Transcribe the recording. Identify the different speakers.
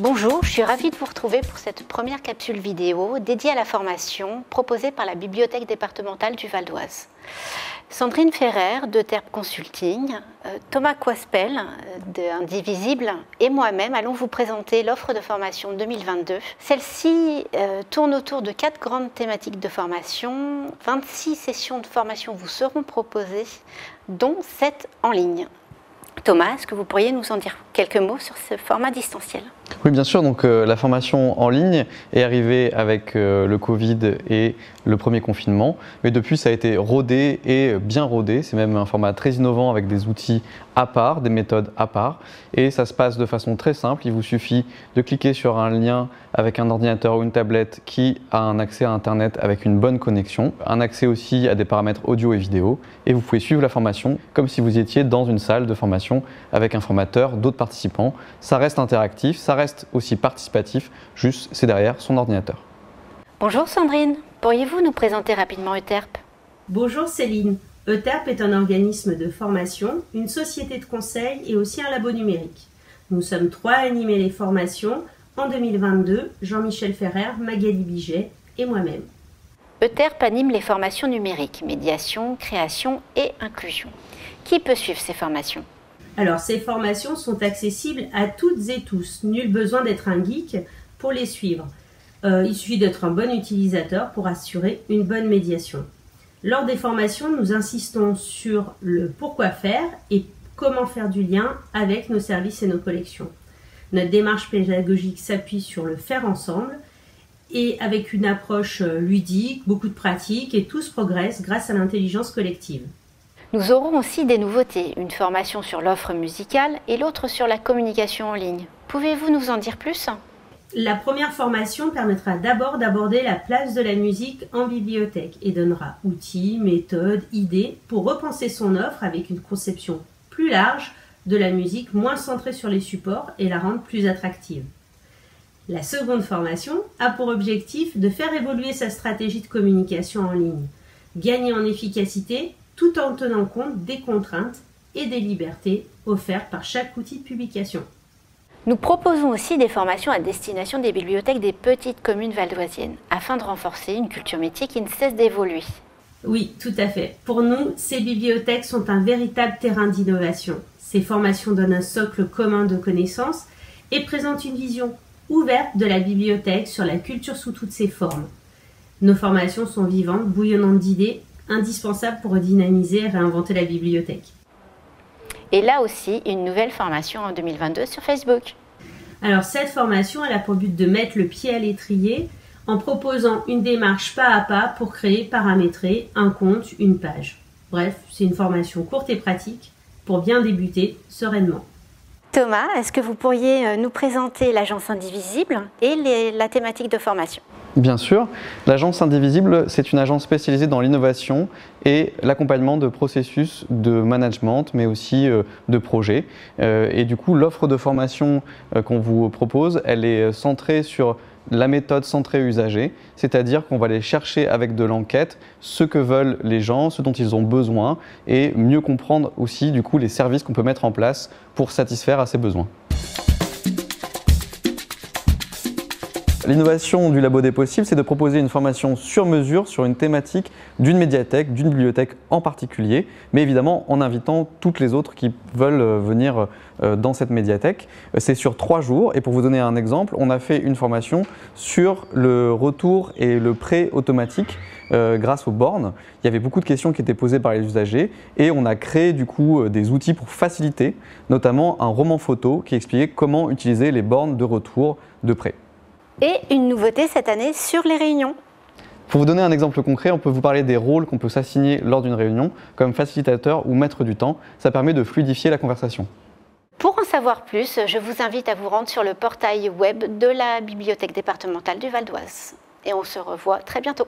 Speaker 1: Bonjour, je suis ravie de vous retrouver pour cette première capsule vidéo dédiée à la formation proposée par la Bibliothèque départementale du Val d'Oise. Sandrine Ferrer d'Euterpe Consulting, Thomas Coispel d'Indivisible et moi-même allons vous présenter l'offre de formation 2022. Celle-ci tourne autour de 4 grandes thématiques de formation. 26 sessions de formation vous seront proposées, dont 7 en ligne. Thomas, est-ce que vous pourriez nous en dire quelques mots sur ce format distanciel ?
Speaker 2: Oui, bien sûr. Donc, la formation en ligne est arrivée avec le Covid et le premier confinement. Mais depuis, ça a été rodé et bien rodé. C'est même un format très innovant avec des outils à part, des méthodes à part. Et ça se passe de façon très simple. Il vous suffit de cliquer sur un lien avec un ordinateur ou une tablette qui a un accès à Internet avec une bonne connexion, un accès aussi à des paramètres audio et vidéo. Et vous pouvez suivre la formation comme si vous étiez dans une salle de formation avec un formateur, d'autres participants. Ça reste interactif, ça reste aussi participatif, juste c'est derrière son ordinateur.
Speaker 1: Bonjour Sandrine, pourriez-vous nous présenter rapidement Euterpe ?
Speaker 3: Bonjour Céline, Euterpe est un organisme de formation, une société de conseil et aussi un labo numérique. Nous sommes 3 à animer les formations. En 2022, Jean-Michel Ferrer, Magali Biget et moi-même.
Speaker 1: Euterpe anime les formations numériques, médiation, création et inclusion. Qui peut suivre ces formations ?
Speaker 3: Alors, ces formations sont accessibles à toutes et tous. Nul besoin d'être un geek pour les suivre. Il suffit d'être un bon utilisateur pour assurer une bonne médiation. Lors des formations, nous insistons sur le pourquoi faire et comment faire du lien avec nos services et nos collections. Notre démarche pédagogique s'appuie sur le faire ensemble et avec une approche ludique, beaucoup de pratique et tous progressent grâce à l'intelligence collective.
Speaker 1: Nous aurons aussi des nouveautés, une formation sur l'offre musicale et l'autre sur la communication en ligne. Pouvez-vous nous en dire plus ?
Speaker 3: La première formation permettra d'abord d'aborder la place de la musique en bibliothèque et donnera outils, méthodes, idées pour repenser son offre avec une conception plus large de la musique, moins centrée sur les supports et la rendre plus attractive. La seconde formation a pour objectif de faire évoluer sa stratégie de communication en ligne, gagner en efficacité tout en tenant compte des contraintes et des libertés offertes par chaque outil de publication.
Speaker 1: Nous proposons aussi des formations à destination des bibliothèques des petites communes valdoisiennes, afin de renforcer une culture métier qui ne cesse d'évoluer.
Speaker 3: Oui, tout à fait. Pour nous, ces bibliothèques sont un véritable terrain d'innovation. Ces formations donnent un socle commun de connaissances et présentent une vision ouverte de la bibliothèque sur la culture sous toutes ses formes. Nos formations sont vivantes, bouillonnantes d'idées, indispensables pour redynamiser et réinventer la bibliothèque.
Speaker 1: Et là aussi, une nouvelle formation en 2022 sur Facebook.
Speaker 3: Alors cette formation, elle a pour but de mettre le pied à l'étrier en proposant une démarche pas à pas pour créer, paramétrer un compte, une page. Bref, c'est une formation courte et pratique pour bien débuter sereinement.
Speaker 1: Thomas, est-ce que vous pourriez nous présenter l'agence Indivisible et la thématique de formation ?
Speaker 2: Bien sûr, l'agence Indivisible, c'est une agence spécialisée dans l'innovation et l'accompagnement de processus de management, mais aussi de projets. Et du coup, l'offre de formation qu'on vous propose, elle est centrée sur la méthode centrée usager, c'est-à-dire qu'on va aller chercher avec de l'enquête ce que veulent les gens, ce dont ils ont besoin et mieux comprendre aussi du coup les services qu'on peut mettre en place pour satisfaire à ces besoins. L'innovation du Labo des possibles, c'est de proposer une formation sur mesure sur une thématique d'une médiathèque, d'une bibliothèque en particulier, mais évidemment en invitant toutes les autres qui veulent venir dans cette médiathèque. C'est sur 3 jours et pour vous donner un exemple, on a fait une formation sur le retour et le prêt automatique grâce aux bornes. Il y avait beaucoup de questions qui étaient posées par les usagers et on a créé du coup des outils pour faciliter, notamment un roman photo qui expliquait comment utiliser les bornes de retour de prêt.
Speaker 1: Et une nouveauté cette année sur les réunions.
Speaker 2: Pour vous donner un exemple concret, on peut vous parler des rôles qu'on peut s'assigner lors d'une réunion, comme facilitateur ou maître du temps. Ça permet de fluidifier la conversation.
Speaker 1: Pour en savoir plus, je vous invite à vous rendre sur le portail web de la Bibliothèque départementale du Val d'Oise. Et on se revoit très bientôt.